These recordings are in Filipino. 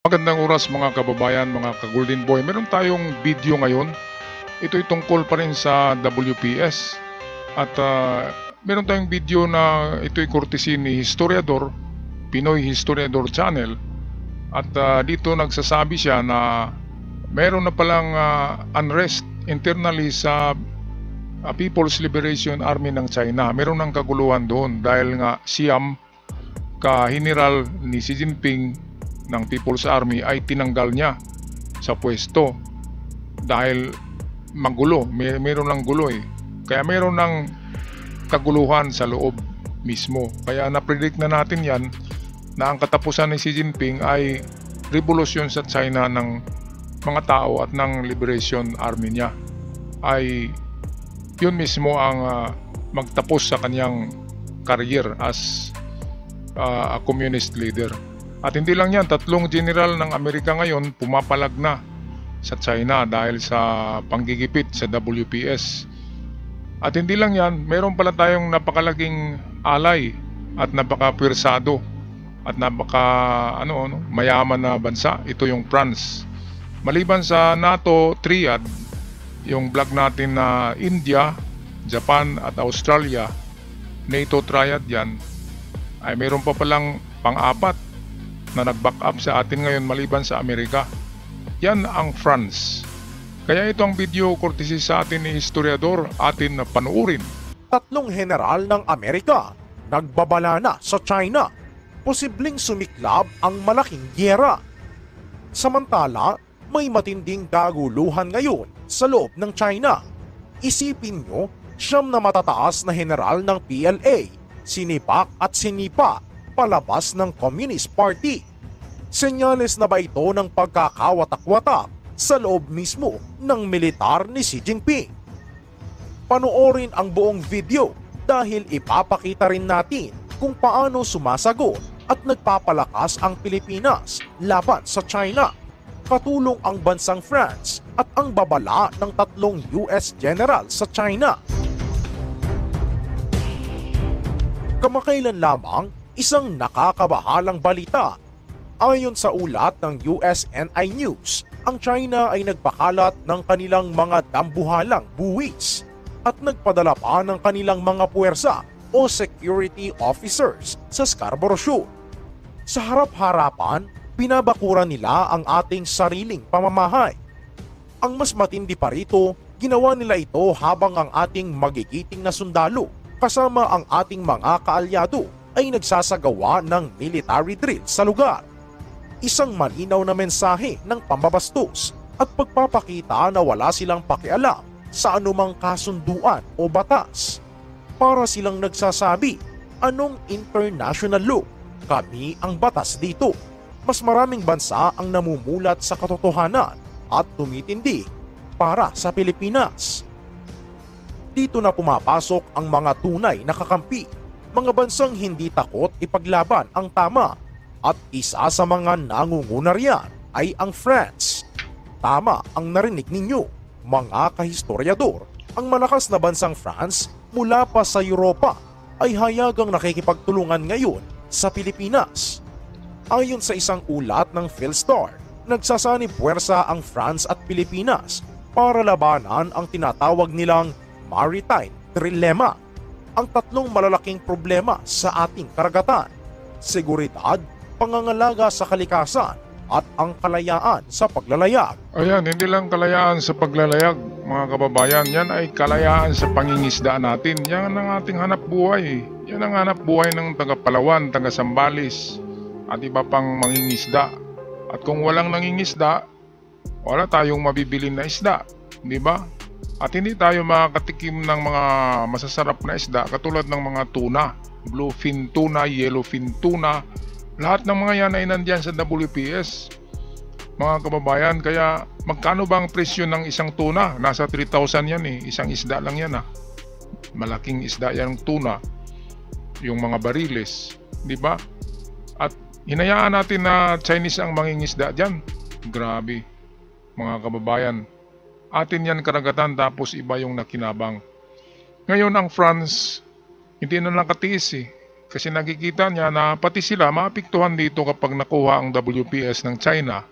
Magandang oras mga kababayan, mga ka-Golden Boy. Meron tayong video ngayon. Ito'y tungkol pa rin sa WPS. At meron tayong video na ito'y courtesy ni Historiador, Pinoy Historiador Channel. At dito nagsasabi siya na meron na palang unrest internally sa People's Liberation Army ng China. Meron ng kaguluhan doon dahil nga siyam ka-general ni Xi Jinping ng People's Army ay tinanggal niya sa pwesto dahil magulo, meron ng gulo kaya meron ng kaguluhan sa loob mismo. Kaya na-predict na natin yan na ang katapusan ni Xi Jinping ay revolusyon sa China ng mga tao at ng Liberation Army niya, ay yun mismo ang magtapos sa kanyang career as a communist leader. At hindi lang yan, 3 general ng Amerika ngayon pumapalag na sa China dahil sa panggigipit sa WPS. At hindi lang yan, meron pala tayong napakalaking alay at napaka-pwersado at mayaman na bansa. Ito yung France. Maliban sa NATO triad, yung bloc natin na India, Japan at Australia, NATO triad yan, ay meron pa palang pang-apat na nag-back up sa atin ngayon maliban sa Amerika. Yan ang France. Kaya ito ang video courtesy sa atin ni Historiador, atin na panuurin. 3 general ng Amerika nagbabala na sa China. Posibleng sumiklab ang malaking giyera. Samantala, may matinding kaguluhan ngayon sa loob ng China. Isipin nyo, 9 na matataas na general ng PLA, sinipak at sinipa palabas ng Communist Party. Senyales na ba ito ng pagkakawatak-watak sa loob mismo ng militar ni Xi Jinping? Panoorin ang buong video dahil ipapakita rin natin kung paano sumasagot at nagpapalakas ang Pilipinas laban sa China. Katulong ang bansang France at ang babala ng 3 US general sa China. Kamakailan lamang, isang nakakabahalang balita. Ayon sa ulat ng USNI News, ang China ay nagpakalat ng kanilang mga dambuhalang buwis at nagpadala pa ng kanilang mga puwersa o security officers sa Scarborough Shoal. Sa harap-harapan, binabakuran nila ang ating sariling pamamahay. Ang mas matindi pa rito, ginawa nila ito habang ang ating magigiting na sundalo kasama ang ating mga kaalyado ay nagsasagawa ng military drill sa lugar. Isang malinaw na mensahe ng pambabastos at pagpapakita na wala silang pakialam sa anumang kasunduan o batas. Para silang nagsasabi, anong international law? Kami ang batas dito. Mas maraming bansa ang namumulat sa katotohanan at tumitindi para sa Pilipinas. Dito na pumapasok ang mga tunay na kakampi, mga bansang hindi takot ipaglaban ang tama, at isa sa mga nangunguna riyan ay ang France. Tama ang narinig ninyo, mga kahistoryador. Ang malakas na bansang France mula pa sa Europa ay hayagang nakikipagtulungan ngayon sa Pilipinas. Ayon sa isang ulat ng Philstar, nagsasanib puwersa ang France at Pilipinas para labanan ang tinatawag nilang maritime trilemma, ang 3 malalaking problema sa ating karagatan: seguridad, pangangalaga sa kalikasan, at ang kalayaan sa paglalayag. Ayan, hindi lang kalayaan sa paglalayag mga kababayan, yan ay kalayaan sa pangingisda natin. Yan ang ating hanap buhay. Yan ang hanap buhay ng taga-Palawan, taga-Sambales at iba pang mangingisda. At kung walang nangingisda, wala tayong mabibili na isda, di ba? At hindi tayo makakatikim ng mga masasarap na isda katulad ng mga tuna, bluefin tuna, yellowfin tuna. Lahat ng mga yan ay nandyan sa WPS, mga kababayan. Kaya magkano ba ang presyo ng isang tuna? Nasa 3,000 yan isang isda lang yan Malaking isda yan tuna, yung mga bariles, di ba? At hinayaan natin na Chinese ang mangingisda dyan. Grabe, mga kababayan. Atin yan karagatan tapos iba yung nakinabang. Ngayon ang France, hindi na nakatiis Kasi nakikita niya na pati sila maapektuhan dito kapag nakuha ang WPS ng China,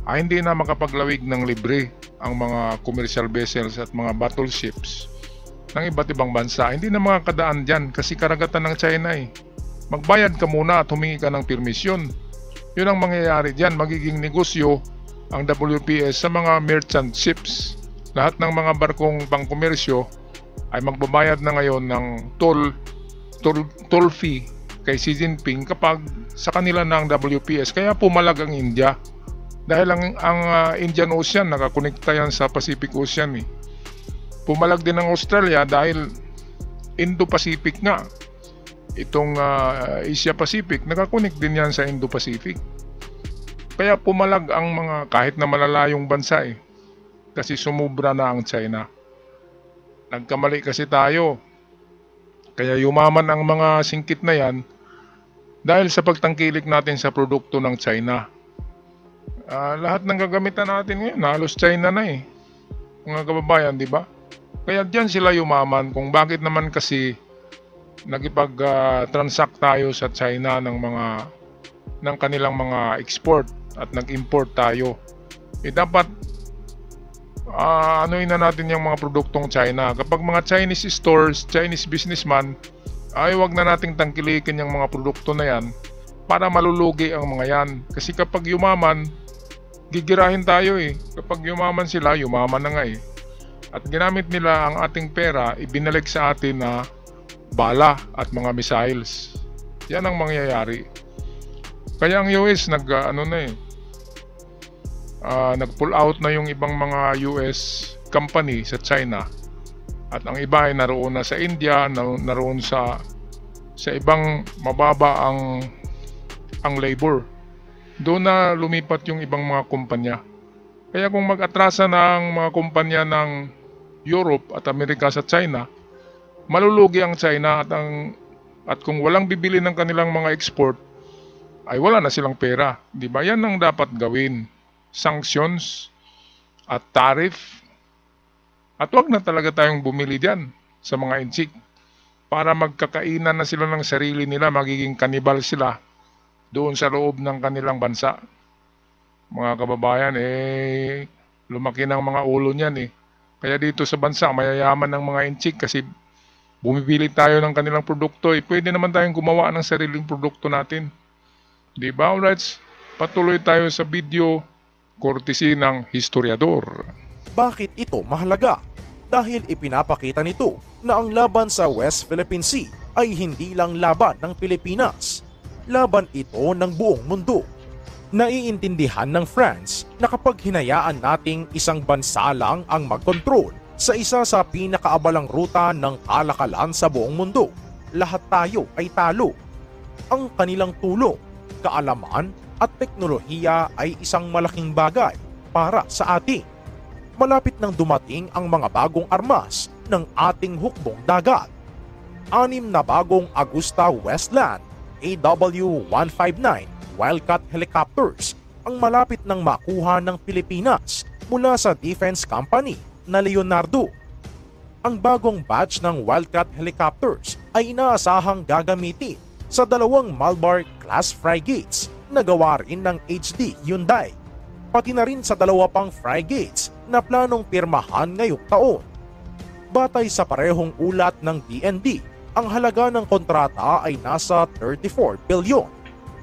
ay hindi na makapaglawig ng libre ang mga commercial vessels at mga battleships ng iba't ibang bansa. Hindi na makakadaan dyan kasi karagatan ng China eh. Magbayad ka muna at humingi ka ng permisyon. Yun ang mangyayari dyan. Magiging negosyo ang WPS sa mga merchant ships. Lahat ng mga barkong pangkomersyo ay magbabayad na ngayon ng toll fee kay Xi Jinping kapag sa kanila ng WPS. Kaya pumalag ang India. Dahil ang Indian Ocean, nakakonekta yan sa Pacific Ocean eh. Pumalag din ang Australia dahil Indo-Pacific nga. Itong Asia-Pacific, nakakonect din yan sa Indo-Pacific. Kaya pumalag ang mga kahit na malalayong bansa eh. Kasi sumubra na ang China. Nagkamali kasi tayo. Kaya yumaman ang mga singkit na yan dahil sa pagtangkilik natin sa produkto ng China. Lahat ng gagamitan natin ngayon, halos China na eh. Mga kababayan, di ba? Kaya diyan sila yumaman kung bakit naman kasi nagipag-transact tayo sa China ng kanilang mga export at nag-import tayo. Dapat anuin na natin yung mga produktong China. Kapag mga Chinese stores, Chinese businessman, ay wag na nating tangkilikin yung mga produkto na yan para malulugi ang mga yan. Kasi kapag yumaman, gigirahin tayo eh. Kapag yumaman sila, yumaman na nga eh. At ginamit nila ang ating pera, ibinalik sa atin na bala at mga missiles. Yan ang mangyayari. Kaya ang US nag-pull out na yung ibang mga US company sa China. At ang iba ay naroon na sa India, naroon sa ibang mababa ang labor. Doon na lumipat yung ibang mga kumpanya. Kaya kung mag-atrasa ng mga kumpanya ng Europe at Amerika sa China, malulugi ang China at kung walang bibili ng kanilang mga export, ay wala na silang pera. Di ba? Yan ang dapat gawin. Sanctions at tariff. At wag na talaga tayong bumili diyan sa mga inchik para magkakainan na sila ng sarili nila, magiging kanibal sila doon sa loob ng kanilang bansa. Mga kababayan, lumaki ng mga ulo niyan eh. Kaya dito sa bansa, mayayaman ng mga inchik kasi bumibili tayo ng kanilang produkto eh. Pwede naman tayong gumawa ng sariling produkto natin. Di ba? Alright, patuloy tayo sa video courtesy ng historiador. Bakit ito mahalaga? Dahil ipinapakita nito na ang laban sa West Philippine Sea ay hindi lang laban ng Pilipinas. Laban ito ng buong mundo. Naiintindihan ng France na kapag hinayaan nating isang bansa lang ang magkontrol sa isa sa pinakaabalang ruta ng kalakalan sa buong mundo, lahat tayo ay talo. Ang kanilang tulong, kaalaman at teknolohiya ay isang malaking bagay para sa atin. Malapit nang dumating ang mga bagong armas ng ating hukbong dagat. 6 na bagong Agusta Westland AW159 Wildcat helicopters ang malapit nang makuha ng Pilipinas mula sa defense company na Leonardo. Ang bagong batch ng Wildcat helicopters ay inaasahang gagamitin sa 2 Malabar-class frigates na gawa rin ng HD Hyundai, pati na rin sa 2 pang frigates na planong pirmahan ngayong taon. Batay sa parehong ulat ng DND, ang halaga ng kontrata ay nasa 34 bilyon,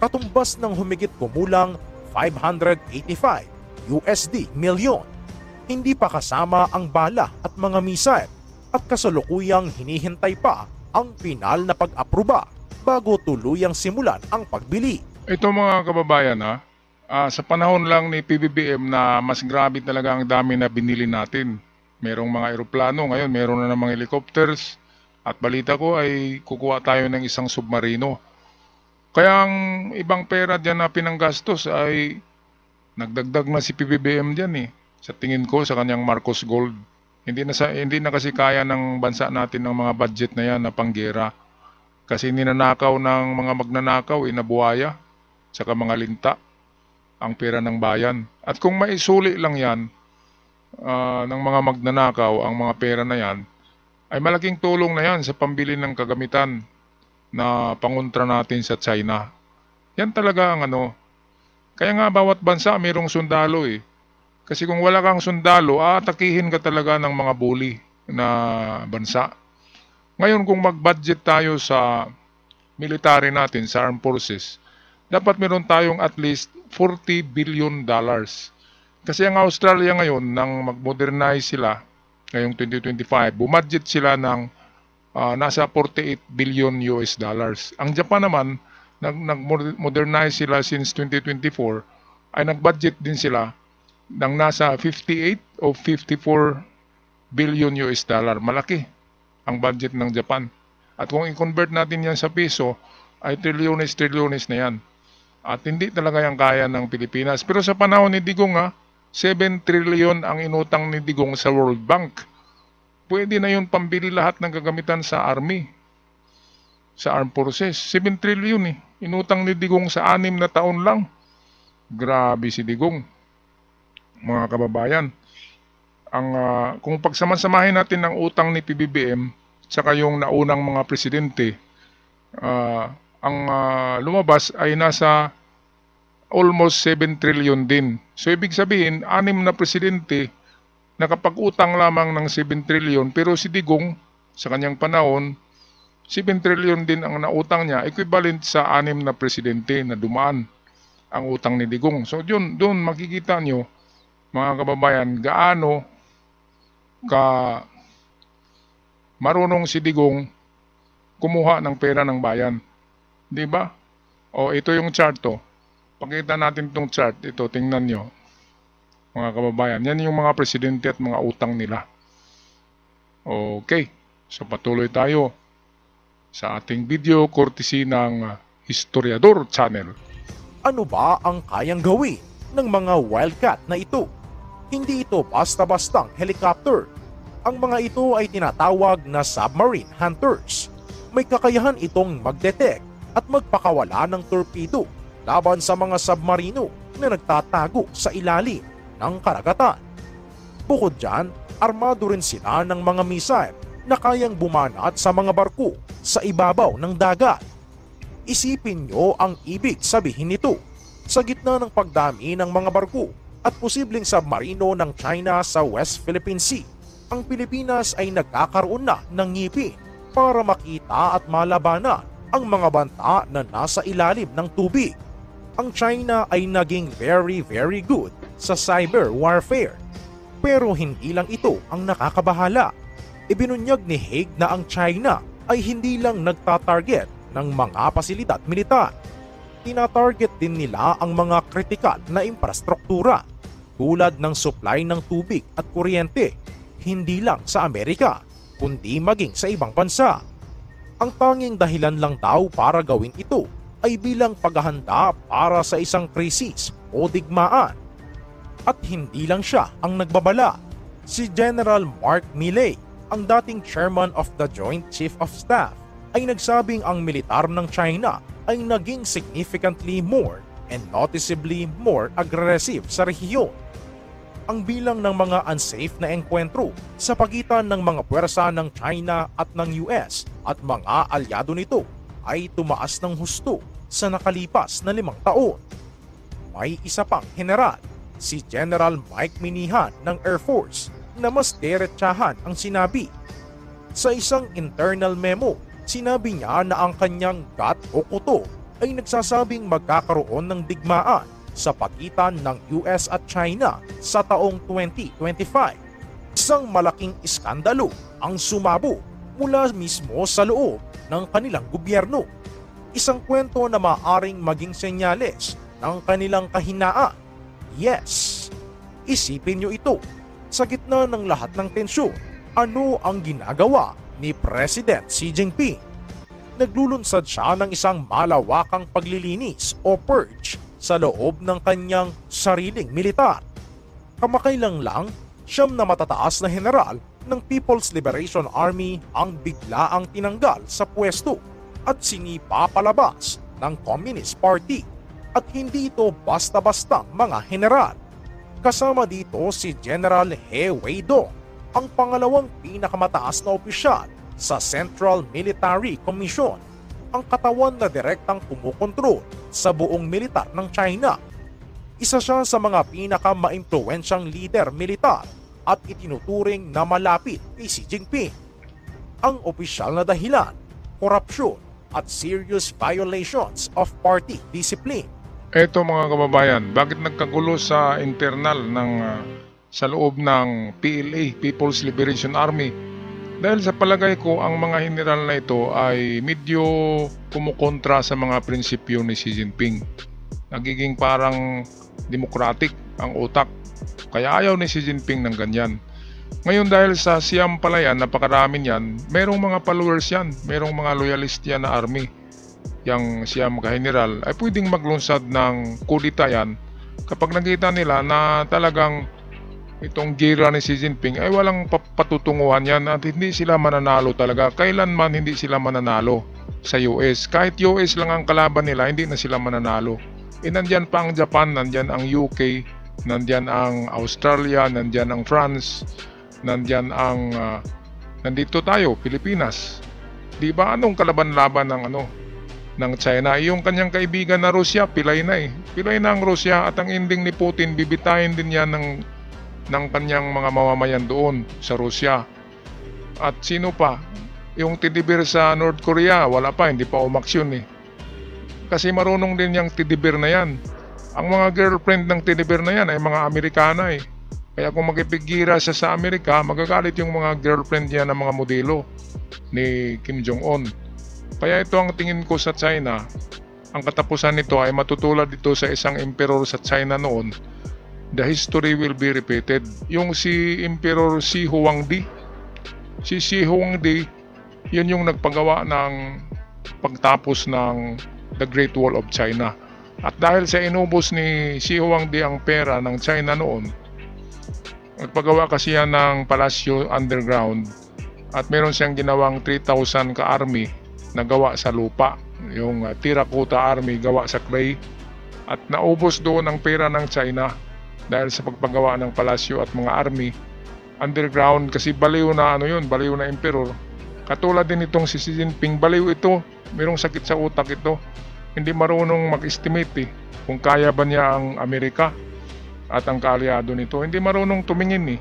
katumbas ng humigit kumulang 585 USD milyon. Hindi pa kasama ang bala at mga missile at kasalukuyang hinihintay pa ang pinal na pag-aproba bago tuluyang simulan ang pagbili. Ito mga kababayan sa panahon lang ni PBBM na mas grabe talaga ang dami na binili natin. Merong mga eroplano, ngayon meron na ng mga helicopters at balita ko ay kukuha tayo ng isang submarino. Kaya ang ibang pera dyan na pinanggastos ay nagdagdag na si PBBM dyan eh. Sa tingin ko sa kanyang Marcos Gold. Hindi na kasi kaya ng bansa natin ng mga budget na yan na panggera. Kasi ninanakaw ng mga magnanakaw, nabuhaya, saka mga linta ang pera ng bayan. At kung maisuli lang yan ng mga magnanakaw ang mga pera na yan, ay malaking tulong na yan sa pambili ng kagamitan na pangontra natin sa China. Yan talaga ang ano. Kaya nga bawat bansa mayroong sundalo eh. Kasi kung wala kang sundalo, aatakihin ka talaga ng mga bully na bansa. Ngayon kung mag-budget tayo sa military natin, sa armed forces, dapat meron tayong at least $40 billion. Kasi ang Australia ngayon, nang mag-modernize sila, ngayong 2025, bumudget sila ng nasa 48 billion US dollars. Ang Japan naman, nag-modernize sila since 2024, ay nag-budget din sila ng nasa 58 o 54 billion US dollar. Malaki ang budget ng Japan. At kung i-convert natin yan sa piso, ay trilyones na yan. At hindi talaga yan kaya ng Pilipinas. Pero sa panahon ni Digong 7 trillion ang inutang ni Digong sa World Bank. Pwede na yun pambili lahat ng gagamitan sa army, sa armed forces. 7 trillion inutang ni Digong sa 6 na taon lang. Grabe si Digong, mga kababayan. Kung pagsamasamahin natin ng utang ni PBBM saka yung naunang mga presidente, ang lumabas ay nasa almost 7 trillion din. So ibig sabihin, 6 na presidente nakapag-utang lamang ng 7 trillion, pero si Digong sa kanyang panahon, 7 trillion din ang nautang niya, equivalent sa 6 na presidente na dumaan ang utang ni Digong. So doon makikita nyo, mga kababayan, gaano ka marunong si Digong kumuha ng pera ng bayan. Di ba? O ito yung chart to. Pakita natin itong chart. Ito, tingnan nyo, mga kababayan. Yan yung mga presidente at mga utang nila. Okay. So patuloy tayo sa ating video courtesy ng Historiador Channel. Ano ba ang kayang gawin ng mga wildcat na ito? Hindi ito basta-bastang helicopter. Ang mga ito ay tinatawag na submarine hunters. May kakayahan itong mag-detect at magpakawala ng torpedo laban sa mga submarino na nagtatago sa ilalim ng karagatan. Bukod dyan, armado rin sila ng mga missile na kayang bumanat sa mga barko sa ibabaw ng dagat. Isipin nyo ang ibig sabihin nito. Sa gitna ng pagdami ng mga barko at posibleng submarino ng China sa West Philippine Sea, ang Pilipinas ay nagkakaroon na ng ngipin para makita at malabanan ang mga banta na nasa ilalim ng tubig. Ang China ay naging very good sa cyber warfare. Pero hindi lang ito ang nakakabahala. Ibinunyag ni Haig na ang China ay hindi lang nagtatarget ng mga pasilidad militar. Tinatarget din nila ang mga kritikal na infrastruktura tulad ng supply ng tubig at kuryente, hindi lang sa Amerika, kundi maging sa ibang bansa. Ang tanging dahilan lang daw para gawin ito ay bilang paghahanda para sa isang krisis o digmaan. At hindi lang siya ang nagbabala. Si General Mark Milley, ang dating chairman of the Joint Chief of Staff, ay nagsabing ang militar ng China ay naging significantly more and noticeably more aggressive sa rehiyon. Ang bilang ng mga unsafe na engkwentro sa pagitan ng mga puwersa ng China at ng US at mga alyado nito ay tumaas ng husto sa nakalipas na 5 taon. May isa pang general, si General Mike Minihan ng Air Force, na mas diretsahan ang sinabi. Sa isang internal memo, sinabi niya na ang kanyang gut o kuto ay nagsasabing magkakaroon ng digmaan sa pagitan ng US at China sa taong 2025. Isang malaking iskandalo ang sumabo mula mismo sa loob ng kanilang gobyerno. Isang kwento na maaaring maging senyales ng kanilang kahinaan. Yes, isipin nyo ito. Sa gitna ng lahat ng tensyon, ano ang ginagawa ni President Xi Jinping? Naglulunsad siya ng isang malawakang paglilinis o purge sa loob ng kanyang sariling militar. Kamakailan lang, 9 na matataas na general ng People's Liberation Army ang biglaang tinanggal sa pwesto at sinipa palabas ng Communist Party. At hindi ito basta-bastang mga general. Kasama dito si General He Weidong, ang pangalawang pinakamataas na opisyal sa Central Military Commission. ang katawan na direktang kumukontrol sa buong militar ng China. Isa siya sa mga pinakamaimpluwensyang lider militar at itinuturing na malapit kay Xi Jinping. Ang opisyal na dahilan, korupsyon at serious violations of party discipline. Eto mga kababayan, bakit nagkagulo sa internal sa loob ng PLA, People's Liberation Army? Dahil sa palagay ko, ang mga general na ito ay medyo kumukontra sa mga prinsipyo ni Xi Jinping. Nagiging parang democratic ang utak. Kaya ayaw ni Xi Jinping ng ganyan. Ngayon dahil sa Siam pala yan, napakarami yan, merong mga followers yan, merong mga loyalist yan na army. Yang Siam ka-general ay pwedeng maglunsad ng kudita yan kapag nakita nila na talagang itong gira ni Xi Jinping ay walang patutunguhan yan at hindi sila mananalo talaga. Kailanman hindi sila mananalo sa US. Kahit US lang ang kalaban nila, hindi na sila mananalo. Nandyan pa ang Japan, nandyan ang UK, nandyan ang Australia, nandyan ang France, nandyan ang nandito tayo, Pilipinas. Di ba anong kalaban-laban ng China? Yung kanyang kaibigan na Russia, pilay na eh. Pilay na ang Russia at ang ending ni Putin, bibitayin din yan ng kanyang mga mamamayan doon sa Russia. At sino pa? Yung tidibir sa North Korea, wala pa, hindi pa umaksyon eh. Kasi marunong din yung tidibir na yan. Ang mga girlfriend ng tidibir na yan ay mga Amerikana eh. Kaya kung makipigira siya sa Amerika, magagalit yung mga girlfriend niya ng mga modelo ni Kim Jong-un. Kaya ito ang tingin ko sa China. Ang katapusan nito ay matutulad dito sa isang emperor sa China noon. The history will be repeated. Yung si Emperor Xi Huangdi. Si Xi Huangdi, yun yung nagpagawa ng pagtapos ng The Great Wall of China. At dahil sa inubos ni Xi Huangdi ang pera ng China noon, nagpagawa kasi yan ng palasyo underground at meron siyang ginawang 3,000 ka-army na gawa sa lupa. Yung Terracotta Army gawa sa clay at naubos doon ang pera ng China dahil sa pagpagawa ng palasyo at mga army underground kasi baliw na baliw na emperor. Katulad din itong si Xi Jinping, baliw ito, merong sakit sa utak ito. Hindi marunong mag-estimate kung kaya ba niya ang Amerika at ang kaalyado nito. Hindi marunong tumingin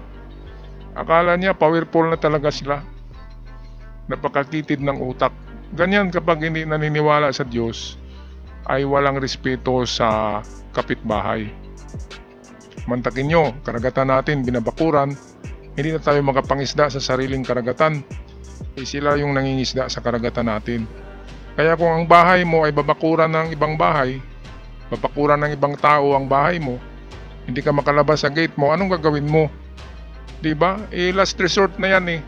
Akala niya powerful na talaga sila. Napakakitid ng utak. Ganyan kapag hindi naniniwala sa Diyos ay walang respeto sa kapitbahay. Mantakin nyo, karagatan natin binabakuran, hindi na tayo makapangisda sa sariling karagatan. Sila yung nangingisda sa karagatan natin. Kaya kung ang bahay mo ay babakuran ng ibang bahay, babakuran ng ibang tao ang bahay mo, hindi ka makalabas sa gate mo, anong gagawin mo? Diba? Last resort na yan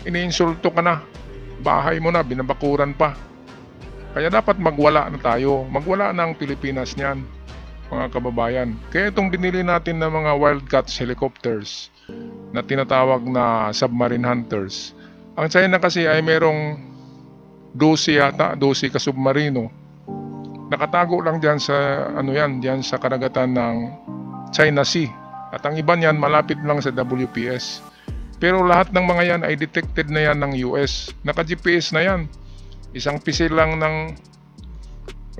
iniinsulto ka na. Bahay mo na, binabakuran pa. Kaya dapat magwala na tayo. Magwala na ang Pilipinas niyan, mga kababayan. Kaya itong binili natin ng mga Wildcats helicopters na tinatawag na submarine hunters. Ang China kasi ay merong 12 ka submarino. Nakatago lang diyan sa diyan sa karagatan ng China Sea. At ang iba niyan malapit lang sa WPS. Pero lahat ng mga yan ay detected na yan ng US. Naka-GPS na yan. Isang pisil lang ng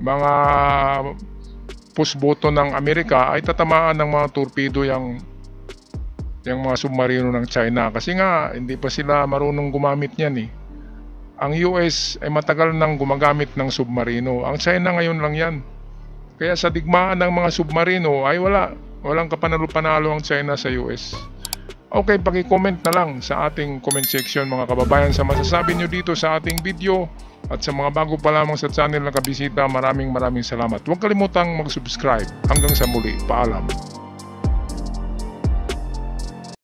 mga push button ng Amerika ay tatamaan ng mga torpedo yung mga submarino ng China. Kasi nga, hindi pa sila marunong gumamit niyan Ang US ay matagal nang gumagamit ng submarino. Ang China ngayon lang yan. Kaya sa digmaan ng mga submarino ay walang kapanalo-panalo ang China sa US. Okay, paki-comment na lang sa ating comment section mga kababayan sa masasabi nyo dito sa ating video. At sa mga bago pa lamang sa channel na kabisita, maraming salamat. Huwag kalimutang mag-subscribe. Hanggang sa muli, paalam.